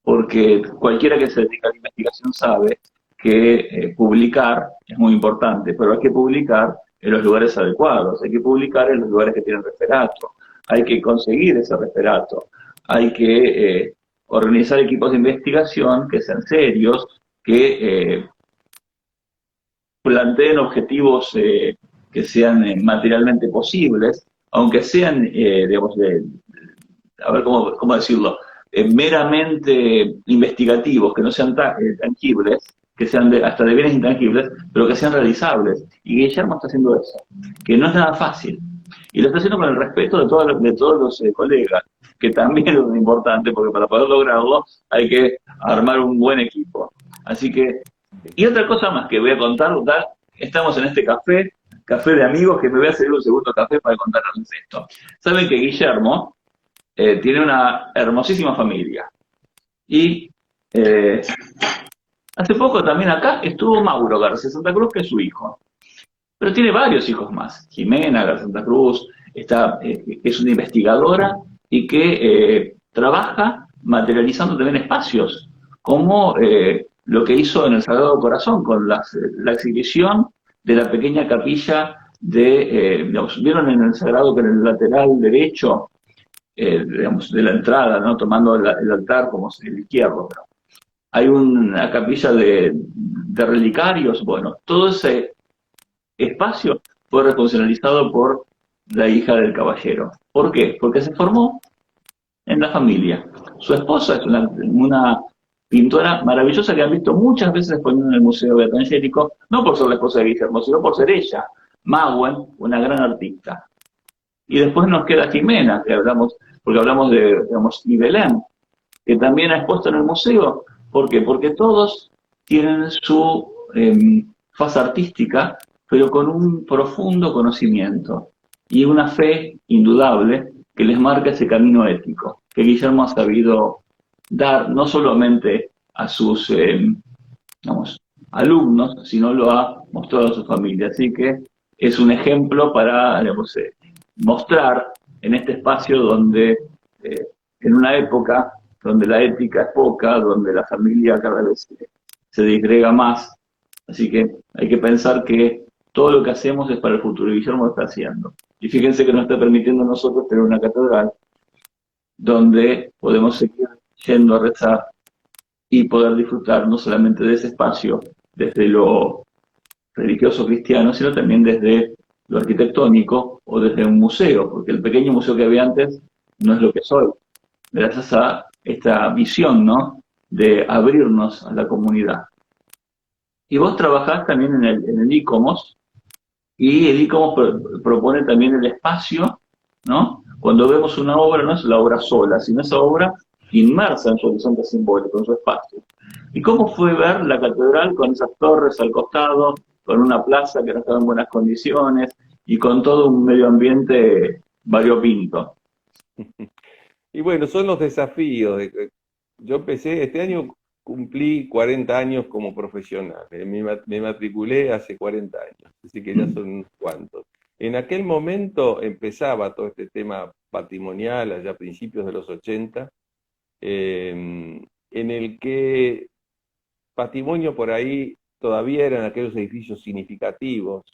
porque cualquiera que se dedica a la investigación sabe que publicar es muy importante, pero hay que publicar en los lugares adecuados, hay que publicar en los lugares que tienen referato, hay que conseguir ese referato, hay que organizar equipos de investigación que sean serios, que planteen objetivos que sean materialmente posibles, aunque sean, digamos, a ver cómo decirlo, meramente investigativos, que no sean tangibles, que sean hasta de bienes intangibles, pero que sean realizables. Y Guillermo está haciendo eso, que no es nada fácil. Y lo está haciendo con el respeto de todos los colegas, que también es muy importante, porque para poder lograrlo hay que armar un buen equipo. Así que, y otra cosa más que voy a contar, estamos en este café de amigos, que me voy a hacer un segundo café para contarles esto. Saben que Guillermo tiene una hermosísima familia. Y hace poco también acá estuvo Mauro García Santa Cruz, que es su hijo. Pero tiene varios hijos más. Jimena García Santa Cruz, que es una investigadora y que trabaja materializando también espacios, como lo que hizo en el Sagrado Corazón, con la exhibición de la pequeña capilla digamos, ¿vieron en el Sagrado que en el lateral derecho, digamos, de la entrada, ¿no? Tomando el altar como el izquierdo, pero hay una capilla de relicarios? Bueno, todo ese espacio fue refuncionalizado por la hija del caballero. ¿Por qué? Porque se formó en la familia. Su esposa es una pintora maravillosa que han visto muchas veces exponiendo en el Museo Beato no por ser la esposa de Guillermo, sino por ser ella, Mauen, una gran artista. Y después nos queda Jimena, que hablamos, porque hablamos de, digamos, y Belén, que también ha expuesto en el museo. ¿Por qué? Porque todos tienen su faz artística, pero con un profundo conocimiento y una fe indudable que les marca ese camino ético que Guillermo ha sabido dar no solamente a sus digamos, alumnos, sino lo ha mostrado a su familia. Así que es un ejemplo para digamos, mostrar en este espacio donde, eh, en una época donde la ética es poca, donde la familia cada vez se disgrega más. Así que hay que pensar que todo lo que hacemos es para el futuro, y Guillermo lo está haciendo. Y fíjense que nos está permitiendo a nosotros tener una catedral donde podemos seguir yendo a rezar y poder disfrutar no solamente de ese espacio desde lo religioso cristiano, sino también desde lo arquitectónico o desde un museo, porque el pequeño museo que había antes no es lo que es hoy, gracias a esta visión, ¿no?, de abrirnos a la comunidad. Y vos trabajás también en el ICOMOS, y el ICOMOS propone también el espacio, ¿no? Cuando vemos una obra, no es la obra sola, sino esa obra inmersa en su horizonte simbólico, en su espacio. ¿Y cómo fue ver la catedral con esas torres al costado, con una plaza que no estaba en buenas condiciones y con todo un medio ambiente variopinto? Y bueno, son los desafíos. Yo empecé, este año cumplí 40 años como profesional. Me matriculé hace 40 años, así que ya son unos cuantos. En aquel momento empezaba todo este tema patrimonial, allá a principios de los 80, en el que patrimonio por ahí todavía eran aquellos edificios significativos,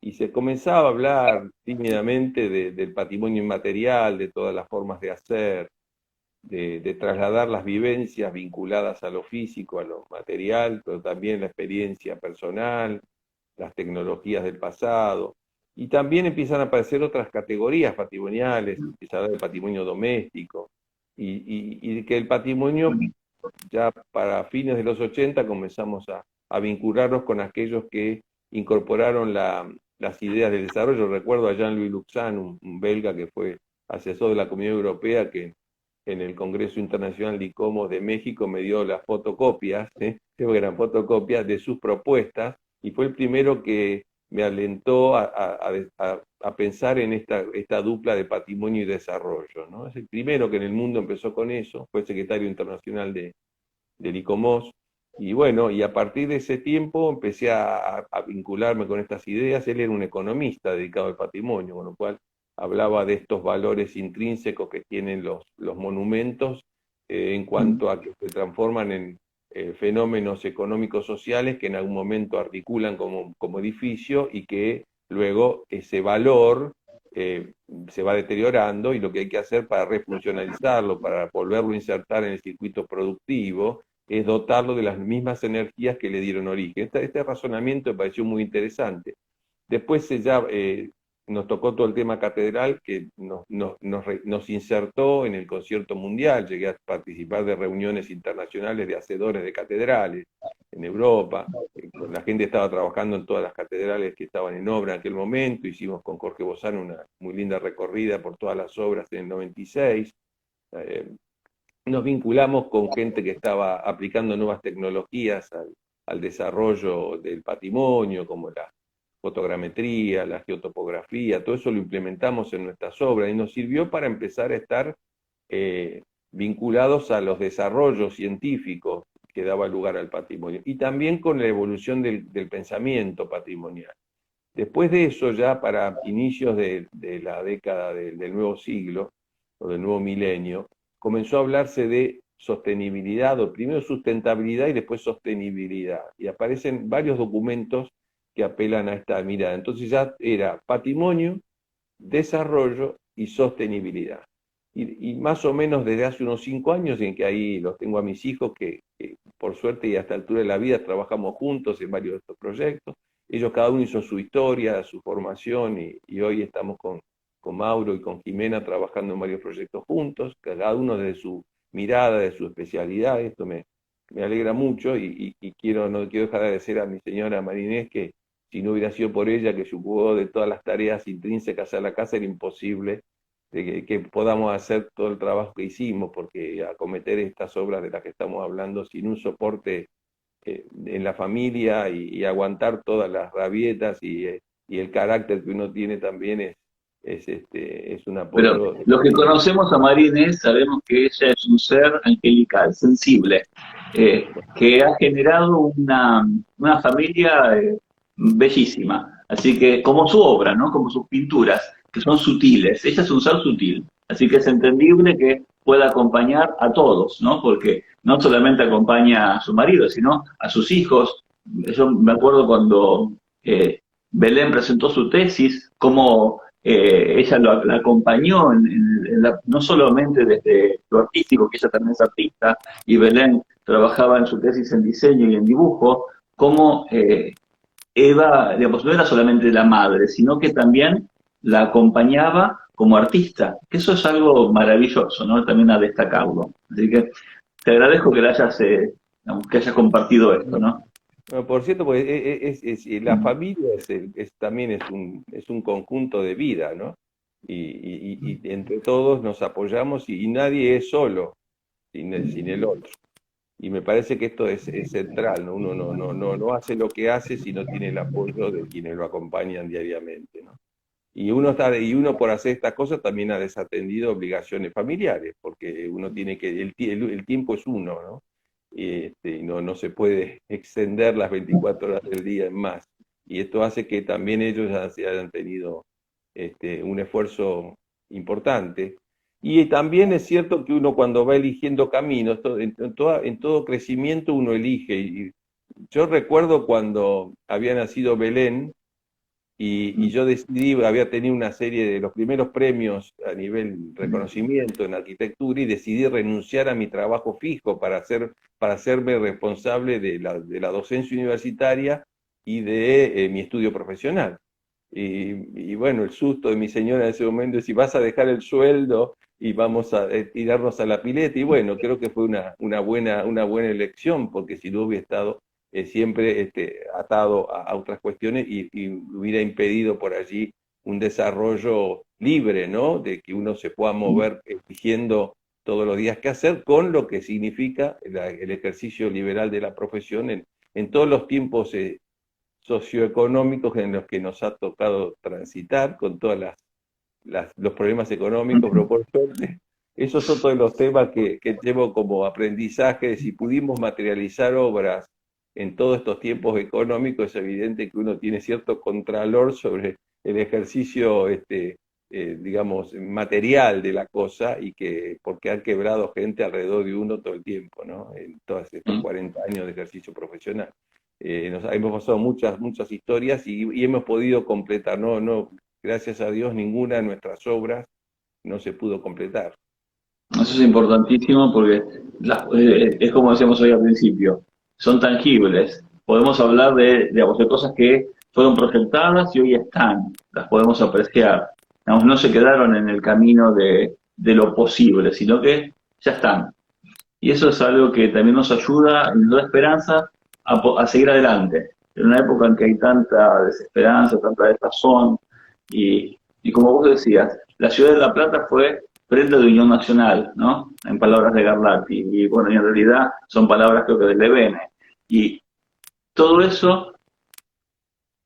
y se comenzaba a hablar tímidamente del patrimonio inmaterial, de todas las formas de hacer, de trasladar las vivencias vinculadas a lo físico, a lo material, pero también la experiencia personal, las tecnologías del pasado. Y también empiezan a aparecer otras categorías patrimoniales, empieza a hablar del patrimonio doméstico, y que el patrimonio, ya para fines de los 80 comenzamos a vincularnos con aquellos que incorporaron las ideas del desarrollo. Recuerdo a Jean-Louis Luxan, un belga que fue asesor de la Comunidad Europea, que en el Congreso Internacional de ICOMOS de México me dio las fotocopias, creo que eran fotocopias de sus propuestas, y fue el primero que me alentó a pensar en esta dupla de patrimonio y desarrollo, ¿no? Es el primero que en el mundo empezó con eso, fue secretario internacional del ICOMOS, y bueno, y a partir de ese tiempo empecé a vincularme con estas ideas. Él era un economista dedicado al patrimonio, con lo cual hablaba de estos valores intrínsecos que tienen los monumentos, en cuanto a que se transforman en fenómenos económicos sociales que en algún momento articulan como edificio, y que luego ese valor se va deteriorando, y lo que hay que hacer para refuncionalizarlo, para volverlo a insertar en el circuito productivo, es dotarlo de las mismas energías que le dieron origen. Este razonamiento me pareció muy interesante. Después nos tocó todo el tema catedral, que nos insertó en el concierto mundial. Llegué a participar de reuniones internacionales de hacedores de catedrales en Europa. La gente estaba trabajando en todas las catedrales que estaban en obra en aquel momento. Hicimos con Jorge Bozano una muy linda recorrida por todas las obras en el 96. Nos vinculamos con gente que estaba aplicando nuevas tecnologías al desarrollo del patrimonio, como la fotogrametría, la geotopografía. Todo eso lo implementamos en nuestras obras, y nos sirvió para empezar a estar vinculados a los desarrollos científicos que daba lugar al patrimonio, y también con la evolución del pensamiento patrimonial. Después de eso, ya para inicios de la década del nuevo siglo, o del nuevo milenio, comenzó a hablarse de sostenibilidad, o primero sustentabilidad y después sostenibilidad. Y aparecen varios documentos que apelan a esta mirada. Entonces ya era patrimonio, desarrollo y sostenibilidad. Y más o menos desde hace unos 5 años, en que ahí los tengo a mis hijos, que por suerte y a esta altura de la vida trabajamos juntos en varios de estos proyectos, ellos cada uno hizo su historia, su formación, y hoy estamos con Mauro y con Jimena trabajando en varios proyectos juntos, cada uno desde su mirada, de su especialidad. Esto me alegra mucho, y no quiero dejar de agradecer a mi señora Marinés, que si no hubiera sido por ella, que se ocupó de todas las tareas intrínsecas a la casa, era imposible de que podamos hacer todo el trabajo que hicimos, porque acometer estas obras de las que estamos hablando sin un soporte en la familia, y aguantar todas las rabietas y el carácter que uno tiene también es un Pero apoyo. los que conocemos a Marines sabemos que ella es un ser angelical, sensible, que ha generado una familia bellísima. Así que, como su obra, ¿no? Como sus pinturas, que son sutiles. Ella es un ser sutil. Así que es entendible que pueda acompañar a todos, ¿no? Porque no solamente acompaña a su marido, sino a sus hijos. Yo me acuerdo cuando Belén presentó su tesis, cómo ella la acompañó no solamente desde lo artístico, que ella también es artista, y Belén trabajaba en su tesis en diseño y en dibujo, como Eva, digamos, no era solamente la madre, sino que también la acompañaba como artista, que eso es algo maravilloso, ¿no? También a destacarlo. Así que te agradezco que digamos, que hayas compartido esto, ¿no? Bueno, por cierto, pues la familia también es un conjunto de vida, ¿no? Y entre todos nos apoyamos, y nadie es solo sin el otro. Y me parece que esto es central, ¿no? Uno no hace lo que hace si no tiene el apoyo de quienes lo acompañan diariamente, ¿no? Y uno por hacer estas cosas también ha desatendido obligaciones familiares, porque uno tiene que, el tiempo es uno, ¿no? Y no se puede extender las 24 horas del día en más. Y esto hace que también ellos hayan tenido un esfuerzo importante. Y también es cierto que uno, cuando va eligiendo caminos, en todo crecimiento uno elige. Y yo recuerdo cuando había nacido Belén, y yo decidí, había tenido una serie de los primeros premios a nivel reconocimiento en arquitectura, y decidí renunciar a mi trabajo fijo para hacerme responsable de la docencia universitaria y de mi estudio profesional. Y bueno, el susto de mi señora en ese momento es: si vas a dejar el sueldo y vamos a tirarnos a la pileta. Y bueno, creo que fue una buena elección, porque si no hubiera estado siempre atado a otras cuestiones, y hubiera impedido por allí un desarrollo libre, ¿no? De que uno se pueda mover eligiendo todos los días qué hacer, con lo que significa el ejercicio liberal de la profesión en todos los tiempos socioeconómicos en los que nos ha tocado transitar, con todos los problemas económicos, pero por suerte esos son todos los temas que llevo como aprendizaje. Si pudimos materializar obras en todos estos tiempos económicos, es evidente que uno tiene cierto contralor sobre el ejercicio, digamos, material de la cosa, porque han quebrado gente alrededor de uno todo el tiempo, ¿no? En todos estos 40 años de ejercicio profesional. Hemos pasado muchas historias, y hemos podido completar, gracias a Dios, ninguna de nuestras obras no se pudo completar. Eso es importantísimo porque es como decíamos hoy al principio, son tangibles. Podemos hablar digamos, de cosas que fueron proyectadas y hoy están, las podemos apreciar. Digamos, no se quedaron en el camino de lo posible, sino que ya están. Y eso es algo que también nos ayuda y nos da esperanza a seguir adelante. En una época en que hay tanta desesperanza, tanta desazón, y como vos decías, la ciudad de La Plata fue prenda de unión nacional, ¿no? En palabras de Garlatti, y bueno, y en realidad son palabras, creo que de Levene. Y todo eso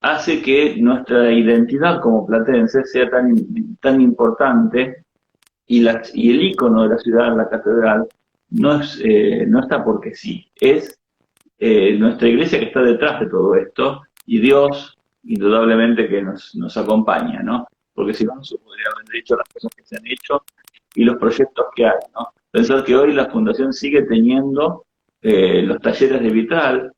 hace que nuestra identidad como platenses sea tan importante, y el ícono de la ciudad, la catedral, no está porque sí, es nuestra iglesia que está detrás de todo esto, y Dios indudablemente que nos acompaña, ¿no? Porque si no, no se podría haber hecho las cosas que se han hecho y los proyectos que hay, ¿no? Pensar que hoy la Fundación sigue teniendo los talleres de vitral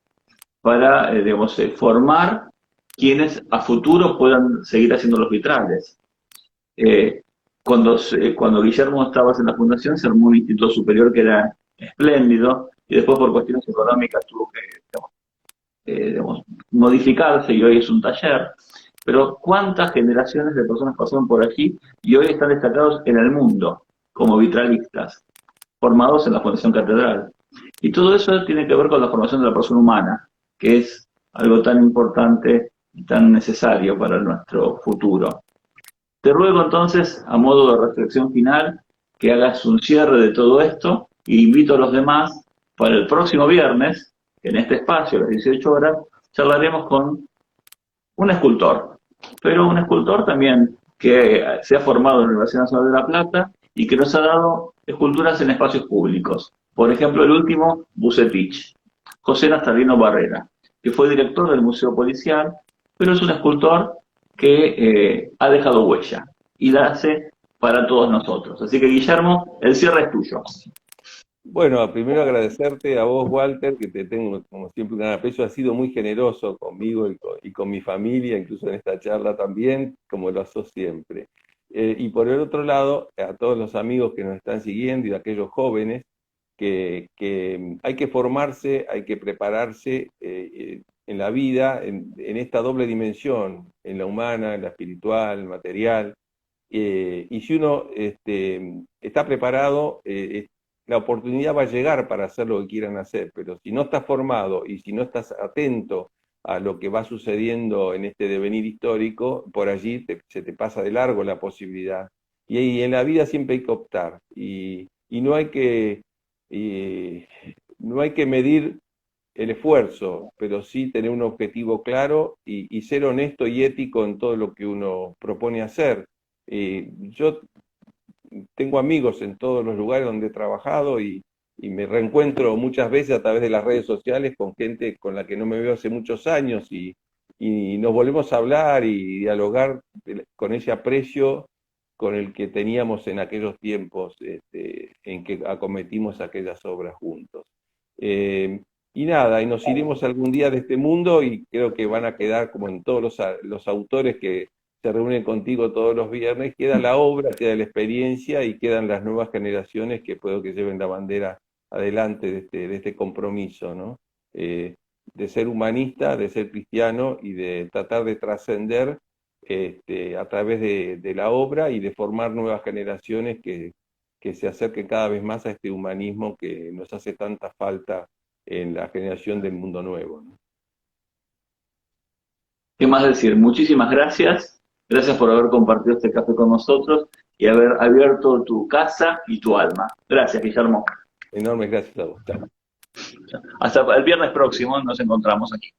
para, digamos, formar quienes a futuro puedan seguir haciendo los vitrales. Cuando Guillermo estaba en la Fundación, se armó un instituto superior que era espléndido, y después por cuestiones económicas tuvo que, digamos, digamos, modificarse y hoy es un taller, pero cuántas generaciones de personas pasaron por aquí y hoy están destacados en el mundo como vitralistas, formados en la Fundación Catedral. Y todo eso tiene que ver con la formación de la persona humana, que es algo tan importante y tan necesario para nuestro futuro. Te ruego entonces, a modo de reflexión final, que hagas un cierre de todo esto e invito a los demás para el próximo viernes, en este espacio, a las 18 horas, charlaremos con un escultor, pero un escultor también que se ha formado en la Universidad Nacional de La Plata y que nos ha dado esculturas en espacios públicos. Por ejemplo, el último, Bucetich, José Nastarino Barrera, que fue director del Museo Policial, pero es un escultor que ha dejado huella y la hace para todos nosotros. Así que, Guillermo, el cierre es tuyo. Bueno, primero agradecerte a vos, Walter, que te tengo como siempre un gran aprecio. Has sido muy generoso conmigo y con mi familia, incluso en esta charla también, como lo sos siempre. Y por el otro lado, a todos los amigos que nos están siguiendo y a aquellos jóvenes, que hay que formarse, hay que prepararse en la vida, en esta doble dimensión, en la humana, en la espiritual, material. Y si uno está preparado, la oportunidad va a llegar para hacer lo que quieran hacer, pero si no estás formado y si no estás atento a lo que va sucediendo en este devenir histórico, por allí se te pasa de largo la posibilidad. Y en la vida siempre hay que optar, y no hay que medir el esfuerzo, pero sí tener un objetivo claro y ser honesto y ético en todo lo que uno propone hacer. Yo tengo amigos en todos los lugares donde he trabajado y me reencuentro muchas veces a través de las redes sociales con gente con la que no me veo hace muchos años y nos volvemos a hablar y dialogar con ese aprecio con el que teníamos en aquellos tiempos en que acometimos aquellas obras juntos. Y nada, y nos iremos algún día de este mundo y creo que van a quedar como en todos los autores que se reúnen contigo todos los viernes, queda la obra, queda la experiencia y quedan las nuevas generaciones que puedo que lleven la bandera adelante de este compromiso, ¿no? De ser humanista, de ser cristiano y de tratar de trascender a través de la obra y de formar nuevas generaciones que se acerquen cada vez más a este humanismo que nos hace tanta falta en la generación del mundo nuevo, ¿no? ¿Qué más decir? Muchísimas gracias. Gracias por haber compartido este café con nosotros y haber abierto tu casa y tu alma. Gracias, Guillermo. Enormes gracias a vos. Chao. Hasta el viernes próximo nos encontramos aquí.